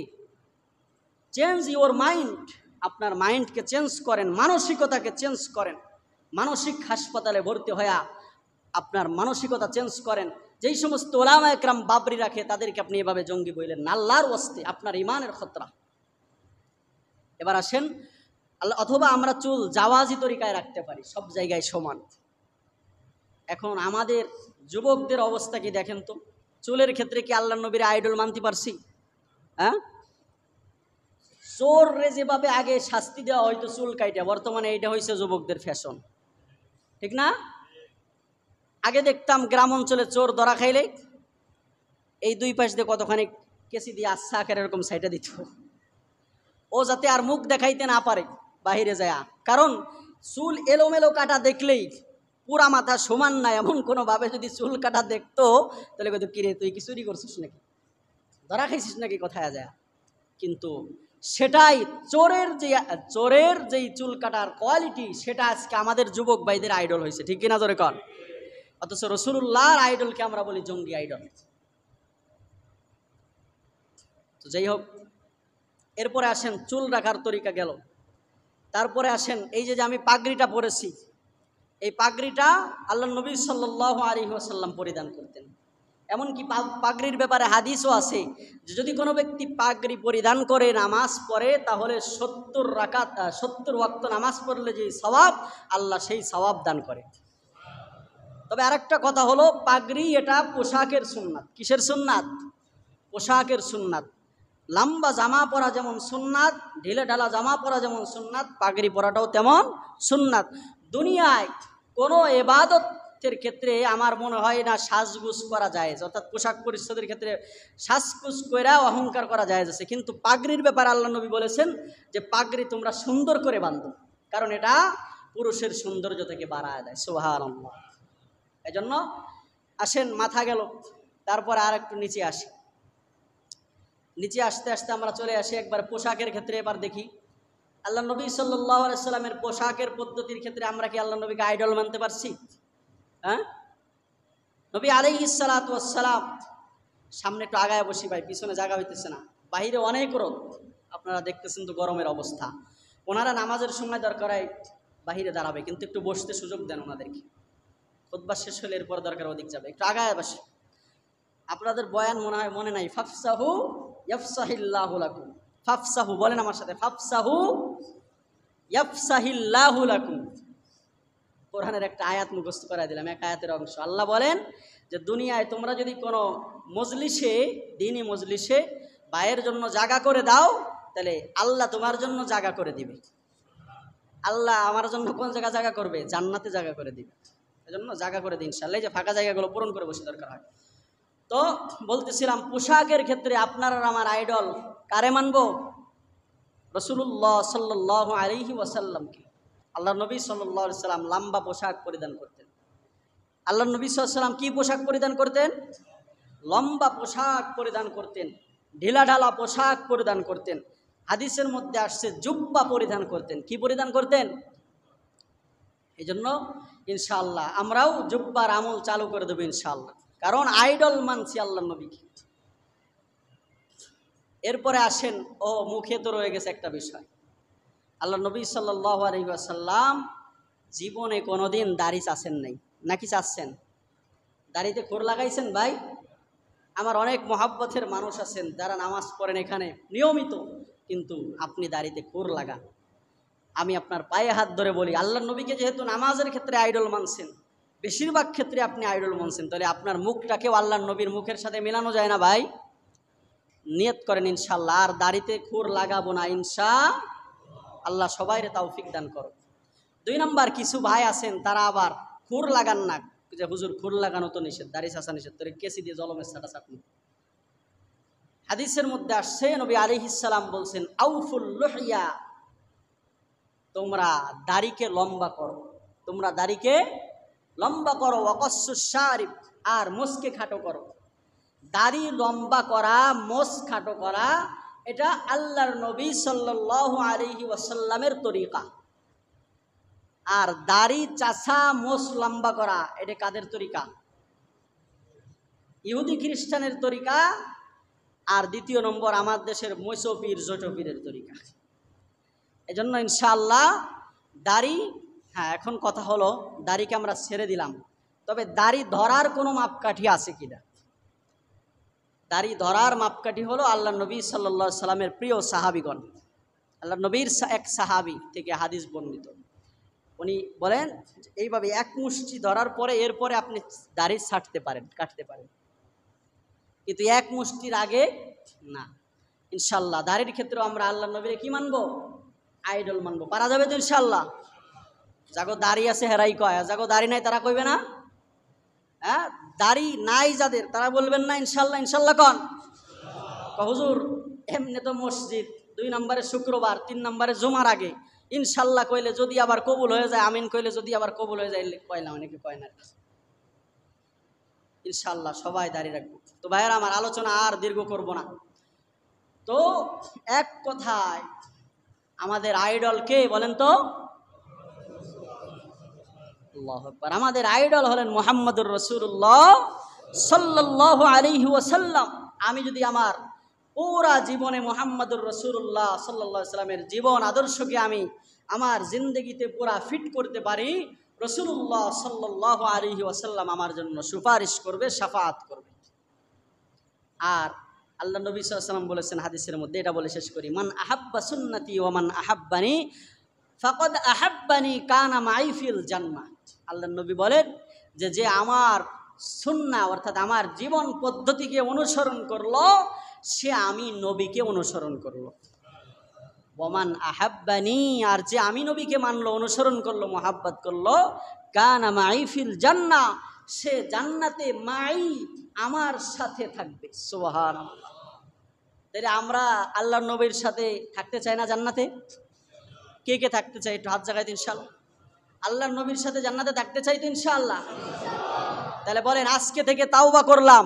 চেঞ্জ ইওর মাইন্ড, আপনার মাইন্ডকে চেঞ্জ করেন, মানসিকতাকে চেঞ্জ করেন। মানসিক হাসপাতালে ভর্তি হয়ে আপনার মানসিকতা চেঞ্জ করেন। যেই সমস্ত ওলামা একরাম বাবরি রাখে তাদেরকে আপনি এভাবে জঙ্গি বললেন না, আল্লাহর ওয়াস্তে আপনার ইমানের খতরা। এবার আসেন, অথবা আমরা চুল জাওয়াজি তরিকায় রাখতে পারি, সব জায়গায় সমান। এখন আমাদের যুবকদের অবস্থা কি দেখেন তো, চুলের ক্ষেত্রে কি আল্লাহর নবীর আইডল মানতে পারছি? হ্যাঁ, চোর রে যেভাবে আগে শাস্তি দেওয়া হয়তো চুল কাইটা, বর্তমানে এইটা হয়েছে যুবকদের ফ্যাশন, ঠিক না? আগে দেখতাম গ্রাম অঞ্চলে চোর ধরা খাইলে এই দুই পাশ দিয়ে কতখানি কেসি দিয়ে আচ্ছা আকার এরকম সাইডে দিত, ও যাতে আর মুখ দেখাইতে না পারে বাহিরে যায়। কারণ চুল এলোমেলো কাটা দেখলেই পুরা মাথা সমান না এমন কোনোভাবে যদি চুল কাটা দেখতো তাহলে কত কিরে তুই কি চুরি করছিস নাকি, ধরা খাইছিস নাকি, কোথায় যায়। কিন্তু সেটাই চোরের যেই চুল কাটার কোয়ালিটি, সেটা আজকে আমাদের যুবক ভাইদের আইডল হয়েছে, ঠিক কিনা জোরে কর। অথচ রসুলুল্লাহর আইডলকে আমরা বলি জঙ্গি আইডল। তো যাই হোক, এরপরে আসেন চুল রাখার তরিকা গেল। তারপরে আসেন এই যে আমি পাগড়িটা পরেছি, এই পাগড়িটা আল্লাহ নবী সাল্লাল্লাহু আলাইহি ওয়াসাল্লাম পরিধান করতেন। এমনকি পাগড়ির ব্যাপারে হাদিসও আছে যে যদি কোনো ব্যক্তি পাগড়ি পরিধান করে নামাজ পড়ে তাহলে 70 ওয়াক্ত নামাজ পড়লে যে সওয়াব, আল্লাহ সেই সওয়াব দান করে। তবে আরেকটা কথা হলো, পাগড়ি এটা পোশাকের সুন্নাত। কিসের সুন্নাত? পোশাকের সুন্নাত। লম্বা জামা পরা যেমন সুন্নাত, ঢিলে ঢালা জামা পরা যেমন সুন্নাত, পাগড়ি পরাটাও তেমন সুন্নাত। দুনিয়ায় কোনো ইবাদতের ক্ষেত্রে আমার মনে হয় না সাজগুজ করা যায়, অর্থাৎ পোশাক পরিচ্ছদের ক্ষেত্রে সাজগুজ কইরা অহংকার করা যায় আছে। কিন্তু পাগড়ির ব্যাপারে আল্লাহ নবী বলেছেন যে পাগড়ি তোমরা সুন্দর করে বাঁধো, কারণ এটা পুরুষের সৌন্দর্য থেকে বাড়ায় দেয়। সুবহানাল্লাহ। এজন্য আসেন, মাথা গেল, তারপর আর একটু নিচে আসি। নিচে আসতে আসতে আমরা চলে আসি একবার পোশাকের ক্ষেত্রে। এবার দেখি আল্লাহ নবী সাল্লাল্লাহু আলাইহি সাল্লামের পোশাকের পদ্ধতির ক্ষেত্রে আমরা কি আল্লাহ নবীকে আইডল মানতে পারছি? হ্যাঁ, নবী আলাইহিস সালাতু ওয়াস সালাম, সামনে একটু আগায় বসি ভাই, পিছনে জায়গা হইতেছে না, বাহিরে অনেক রোদ, আপনারা দেখতেছেন তো গরমের অবস্থা। ওনারা নামাজের সময় দরকার হয় বাহিরে দাঁড়াবে, কিন্তু একটু বসতে সুযোগ দেন ওনাদেরকে। খুতবা শেষ হলে এরপর দরকার ওদিক যাবে, একটু আগায় বসে। আপনাদের বয়ান মনে হয় মনে নাই, ফাফসাহু ইয়াফসাহিল্লাহু লাকুম। ফাফসাহু বলেন আমার সাথে, ফাফসাহু ইয়াফসাহিল্লাহু লাকুম। কোরআনের একটা আয়াত মুখস্থ করাই দিলাম, এক আয়াতের অংশ। আল্লাহ বলেন যে দুনিয়ায় তোমরা যদি কোনো মজলিসে, দ্বীনি মজলিসে ভাইয়ের জন্য জায়গা করে দাও, তাহলে আল্লাহ তোমার জন্য জায়গা করে দিবে। আল্লাহ আমার জন্য কোন জায়গা করবে? জান্নাতে জায়গা করে দিবে। এজন্য জায়গা করে দিন ইনশাআল্লাহ, যে ফাঁকা জায়গাগুলো পূরণ করে বসে দরকার হয়। তো বলতেছিলাম, পোশাকের ক্ষেত্রে আপনার আর আমার আইডল কারে মানব? রাসূলুল্লাহ সাল্লাল্লাহু আলাইহি ওয়াসাল্লামকে। আল্লাহ নবী সাল্লাল্লাহু আলাইহি সাল্লাম লম্বা পোশাক পরিধান করতেন। আল্লাহ নবী সাল্লাল্লাহু আলাইহি সাল্লাম কি পোশাক পরিধান করতেন? লম্বা পোশাক পরিধান করতেন, ঢিলাঢালা পোশাক পরিধান করতেন। হাদিসের মধ্যে আসছে জুব্বা পরিধান করতেন। কি পরিধান করতেন? এই জন্য ইনশাআল্লাহ আমরাও জুব্বার আমল চালু করে দেবো ইনশাআল্লাহ, কারণ আইডল মানছি আল্লাহ নবীকে। এরপরে আসেন, মুখে তো রয়ে গেছে একটা বিষয়। আল্লাহ নবী সাল্লাল্লাহু আলাইহি ওয়াসাল্লাম জীবনে কোনোদিন দাড়ি চাচ্ছেন নাই, নাকি চাচ্ছেন? দাড়িতে খোর লাগাইছেন ভাই? আমার অনেক মহাব্বতের মানুষ আছেন যারা নামাজ পড়েন এখানে নিয়মিত, কিন্তু আপনি দাড়িতে খোর লাগান। আমি আপনার পায়ে হাত ধরে বলি, আল্লাহ নবীকে যেহেতু নামাজের ক্ষেত্রে আইডল মানছেন, বেশিরভাগ ক্ষেত্রে আপনি আইডল মানছেন, তাহলে আপনার মুখটাকেও আল্লাহ নবীর মুখের সাথে মেলানো যায় না ভাই? নিয়ত করেন ইনশাআল্লাহ আর দাড়িতে খুর লাগাবো না ইনশাআল্লাহ। সবাইরে তৌফিক দান করো। 2 নাম্বার, কিছু ভাই আছেন তারা আবার খুর লাগান না, যে হুজুর খুর লাগানো তো নিষেধ, দাড়ি চাচা নিষেধ, তোরে কেসি দিয়ে জলমের ছাটা চাটনি। হাদিসের মধ্যে আসছে নবী আলাইহিস সালাম বলছেন, আউফুল লুহিয়া, তোমরা দাড়িকে লম্বা করো, তোমরা দাড়িকে লম্বা করো, ওয়াকাসসুশ শারিব, আর মোসকে খাটো করো। দাড়ি লম্বা করা, মোস খাটো করা, এটা আল্লাহর নবী সাল্লাল্লাহু আলাইহি ওয়াসাল্লামের তরিকা। আর দাড়ি চাছা মোস লম্বা করা, এটা কাদের তরিকা? ইহুদি খ্রিস্টানের তরিকা। আর দ্বিতীয় নম্বর আমার দেশের মৈসপীর জটপীরের তরিকা। এজন্য ইনশাআল্লাহ দাড়ি, হ্যাঁ এখন কথা হলো দাড়িকে আমরা ছেড়ে দিলাম, তবে দাড়ি ধরার কোনো মাপকাঠি আছে কিনা? দাড়ি ধরার মাপকাঠি হলো আল্লাহ নবী সাল্লাল্লাহু আলাইহি সাল্লামের প্রিয় সাহাবীগণ। আল্লাহ নবীর এক সাহাবী থেকে হাদিস বর্ণিত, উনি বলেন এইভাবে এক মুষ্টি ধরার পরে এরপরে আপনি দাড়ি ছাঁটতে পারেন, কাটতে পারেন, কিন্তু এক মুষ্টির আগে না। ইনশাল্লাহ দাড়ির ক্ষেত্রে আমরা আল্লাহ নবীর কি মানবো? আইডল মানবো। পারা যাবে তো ইনশাল্লাহ? যাগো দাড়ি আছে হেরাই কয়, যাগো দাড়ি নাই তারা কইবে না? হ্যাঁ, দাড়ি নাই যাদের তারা বলবেন না ইনশাল্লাহ? ইনশাল্লাহ কন হুজুর এমনি তো মসজিদ 2 নম্বরে শুক্রবার, 3 নম্বরে জুমার আগে ইনশাল্লাহ কইলে যদি আবার কবুল হয়ে যায়, আমিন কইলে যদি আবার কবুল হয়ে যায়, কয়লাম অনেকে কয় না। ইনশাল্লাহ সবাই দাঁড়িয়ে রাখবো। তো ভাইয়েরা আমার আলোচনা আর দীর্ঘ করব না। তো এক কথায় আমাদের আইডল কে বলেন তো? আল্লাহু আকবার। আমাদের আইডল হলেন মুহাম্মদুর রাসূলুল্লাহ সাল্লাল্লাহু আলাইহি ওয়াসাল্লাম। আমি যদি আমার পুরা জীবনে মুহাম্মদুর রাসূলুল্লাহ সাল্লাল্লাহু আলাইহি সাল্লামের জীবন আদর্শকে আমি আমার জিন্দগিতে পুরা ফিট করতে পারি, রাসূলুল্লাহ সাল্লাল্লাহু আলাইহি ওয়াসাল্লাম আমার জন্য সুপারিশ করবে, শাফাআত করবে। আর আল্লাহ নবী সাল্লাল্লাহু আলাইহি ওয়াসাল্লাম বলেছেন হাদিসের মধ্যে, এটা বলে শেষ করি, মান আহাব্বা সুন্নতি ওয়া মান আহাব্বানি ফাকাদ আহাব্বানি কানা মাই ফিল জান্নাহ। আল্লাহ নবী বলেন যে আমার সুন্নাহ অর্থাৎ আমার জীবন পদ্ধতিকে অনুসরণ করলো, সে আমি নবীকে অনুসরণ করলো। ওমান আহাব্বানি, আর যে আমি নবীকে মানলো, অনুসরণ করলো, মোহাব্বত করলো, কানা মাই ফিল জান্নাহ, সে জান্নাতে মাই আমার সাথে থাকবে। সুবহানাল্লাহ। তাহলে আমরা আল্লাহর নবীর সাথে থাকতে চাই না জান্নাতে? কে কে থাকতে চাই একটু হাত জাগাইতে ইনশাআল্লাহ। আল্লাহর নবীর সাথে জান্নাতে থাকতে চাই তো ইনশাআল্লাহ? তাহলে বলেন আজকে থেকে তাওবা করলাম,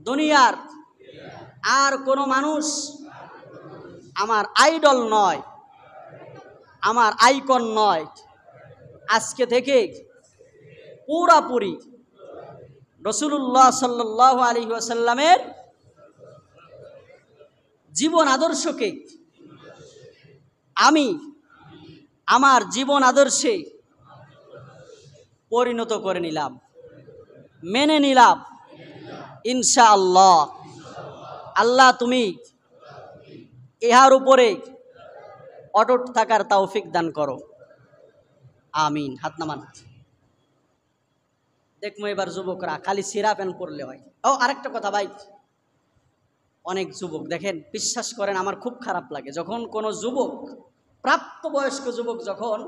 দুনিয়ার আর কোনো মানুষ আমার আইডল নয়, আমার আইকন নয়। আজকে থেকে পুরাপুরি রাসূলুল্লাহ সাল্লাল্লাহু আলাইহি ওয়াসাল্লামের জীবন আদর্শকে আমি আমার জীবন আদর্শে পরিণত করে নিলাম, মেনে নিলাম ইনশাআল্লাহ। আল্লাহ তুমি ইহার উপরে অটুট থাকার তৌফিক দান করো, আমিন। হাত নামান। দেখবো এবার যুবকরা খালি সিরা প্যান্ট পরলে হয়। ও আরেকটা কথা ভাই, অনেক যুবক দেখেন, বিশ্বাস করেন আমার খুব খারাপ লাগে যখন কোনো যুবক, প্রাপ্তবয়স্ক যুবক যখন,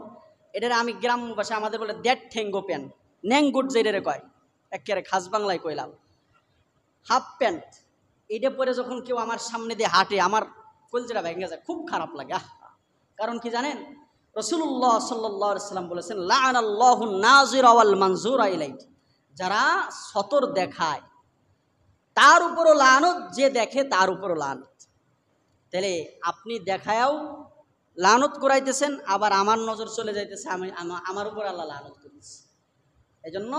এটারে আমি গ্রাম্য ভাষায় আমাদের বলে দ্যাট ঠেঙ্গো প্যান্ট, ন্যাংগুট যেটারে কয়, একেবারে খাস বাংলায় কইলাম, হাফ প্যান্ট, এটা পরে যখন কেউ আমার সামনে দিয়ে হাঁটে, আমার কলজেরা ভেঙে যায়, খুব খারাপ লাগে। কারণ কি জানেন? রাসূলুল্লাহ সাল্লাল্লাহু আলাইহি ওয়াসাল্লাম বলেছেন, লাআনাল্লাহু নাযিরা ওয়াল মানজুরা ইলাইহি, যারা সতর দেখায় তার উপরও লানত, যে দেখে তার উপরও লানত। তাহলে আপনি দেখায়ও লানত করাইতেছেন, আবার আমার নজর চলে যাইতেছে, আমি আমার উপর আল্লাহ লানত করতেছে। এই জন্য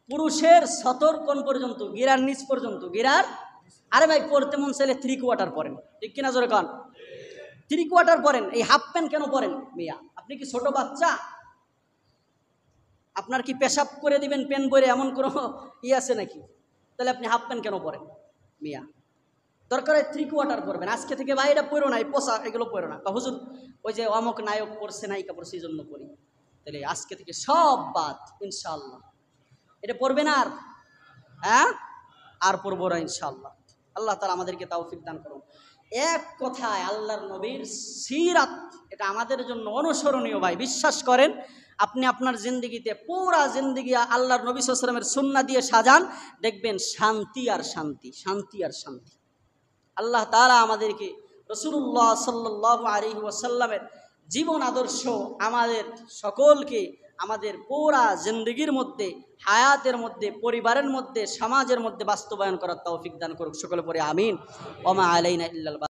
পুরুষের সতর কোন পর্যন্ত? গিরার নিচ পর্যন্ত। গিরার, আরে ভাই পরতে মন চাইলে 3/4 পরেন, ঠিক কিনা জোরে কন? 3/4 পরেন। এই হাফ প্যান্ট কেন পরেন মিয়া? আপনি কি ছোট বাচ্চা? আপনার কি পেশাব করে দিবেন প্যান্ট পরে, এমন কোনো আছে নাকি? তাহলে আপনি হাফ প্যান্ট কেন পরেন মিয়া? দরকার হয় 3/4 পরবেন। আজকে থেকে ভাই এটা পরো না, এই পোশাক এগুলো পরো না, হুজুর ওই যে অমক নায়ক পড়ছে, নায়িকা পড়ছে, এই জন্য পড়ি। তাহলে আজকে থেকে সব বাদ ইনশাআল্লাহ। এটা পড়বেন আর, হ্যাঁ আর পড়বো না ইনশাআল্লাহ। আল্লাহ তাআলা আমাদেরকে তৌফিক দান করুন। এক কথায় আল্লাহর নবীর সিরাত, এটা আমাদের জন্য অনুসরণীয় ভাই। বিশ্বাস করেন, আপনি আপনার জিন্দগিতে পুরা জিন্দগি আল্লাহর নবী সাল্লাল্লাহু আলাইহি ওয়াসাল্লামের সুন্নাহ দিয়ে সাজান, দেখবেন শান্তি আর শান্তি, শান্তি আর শান্তি। আল্লাহ তাআলা আমাদেরকে রাসূলুল্লাহ সাল্লাল্লাহু আলাইহি ওয়াসাল্লামের জীবন আদর্শ আমাদের সকলকে আমাদের পুরা জিন্দগির মধ্যে, হায়াতের মধ্যে, পরিবারের মধ্যে, সমাজের মধ্যে বাস্তবায়ন করার তৌফিক দান করুক। সকলে পরে আমিন। ওমা আলাইনা ইল্লাল